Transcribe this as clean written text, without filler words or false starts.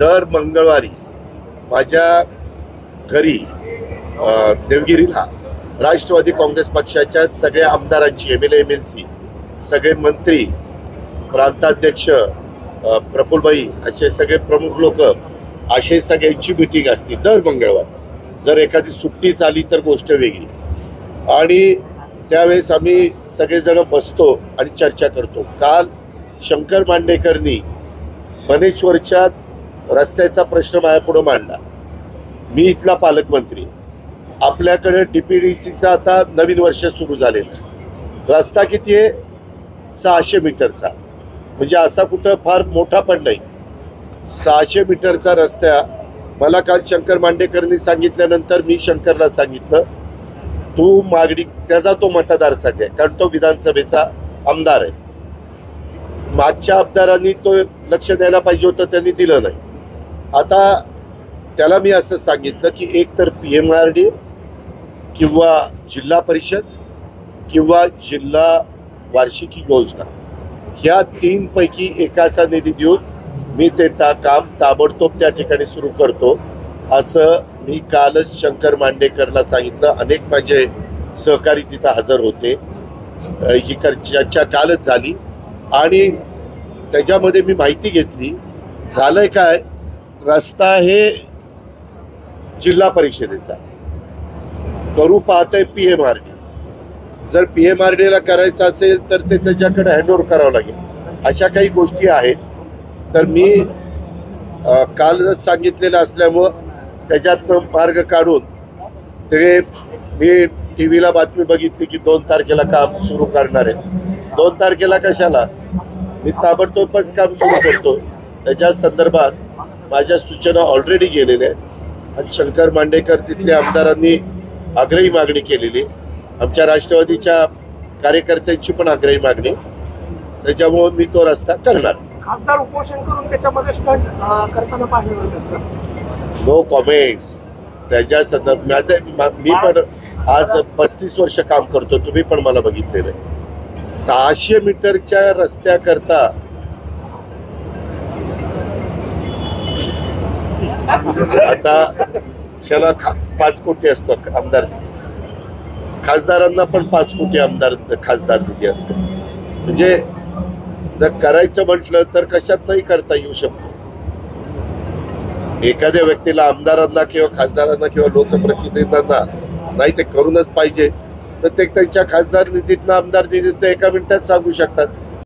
दर मंगळवारी माझ्या घरी देवगिरीला राष्ट्रवादी काँग्रेस पक्षाच्या सगळ्या आमदारांची MLA MLC सगळे मंत्री प्रांताध्यक्ष प्रफुल्लभाई असे सगळे प्रमुख लोक असे सगळ्यांची मीटिंग असते दर मंगळवारी. जर एखादी सुट्टी झाली तर गोष्ट वेगळी. आणि त्यावेळेस आम्ही सगळेजण बसतो आणि चर्चा करतो. काल शंकर मांडेकरनी बनेश्वरच्या रस्त्याचा प्रश्न माझ्यापुढे मांडला. मी इथला पालकमंत्री, आपल्याकडे DPDCचा आता नवीन वर्ष सुरू झालेलं आहे. रस्ता किती आहे? 600 मीटरचा. म्हणजे असा कुठं फार मोठा पण नाही. 600 मीटरचा रस्ता मला काल शंकर मांडेकरनी सांगितल्यानंतर मी शंकरला सांगितलं, तू मागणी, त्याचा तो मतदारसंघ आहे कारण तो विधानसभेचा आमदार आहे. मागच्या आमदारांनी तो लक्ष द्यायला पाहिजे होतं, त्यांनी दिलं नाही. आता त्याला मी असं सांगितलं की एक तर PMRD किंवा जिल्हा परिषद किंवा जिल्हा वार्षिक योजना ह्या 3 पैकी एकाचा निधी देऊन मी ते काम ताबडतोब त्या ठिकाणी सुरू करतो असं मी कालच शंकर मांडेकरला सांगितलं. अनेक माझे सहकारी तिथं हजर होते. ही चर्चा कालच झाली आणि त्याच्यामध्ये मी माहिती घेतली. झालंय काय, रस्ता हे जिल्हा परिषदेचा करू पाहतंय PMRD. जर PMRDला करायचं असेल तर ते त्याच्याकडे हँडओव्हर करावं लागेल. अशा काही गोष्टी आहेत. तर मी काल सांगितलेलं असल्यामुळं त्याच्यातनं मार्ग काढून ते मी TV ला बातमी बघितली की 2 तारखेला काम सुरू करणार आहे. 2 तारखेला कशाला? मी ताबडतोबच काम सुरू करतो. त्याच्या संदर्भात माझ्या सूचना ऑलरेडी गेलेल्या आहेत आणि शंकर मांडेकर तिथल्या आमदारांनी आग्रही मागणी केलेली. आमच्या राष्ट्रवादीच्या कार्यकर्त्यांची पण आग्रही मागणी. त्याच्यामुळे मी तो रस्ता करणार. खासदार उपोषण करून त्याच्यामध्ये स्टंट करताना पाहिलं. No comments. त्याच्या संदर्भात मी पण आज 35 वर्ष काम करतो, तुम्ही पण मला बघितलेलं आहे. 600 मीटरच्या रस्त्याकरता आता त्याला 5 कोटी असतो आमदार. खासदारांना पण 5 कोटी खासदार निधी असतो. म्हणजे जर करायचं म्हटलं तर कशात नाही करता येऊ शकतो. एखाद्या व्यक्तीला, आमदारांना किंवा खासदारांना किंवा लोकप्रतिनिधींना नाही ते करूनच पाहिजे तर ते त्यांच्या खासदार निधीतनं आमदार निधीतनं एका मिनिटात सांगू शकतात.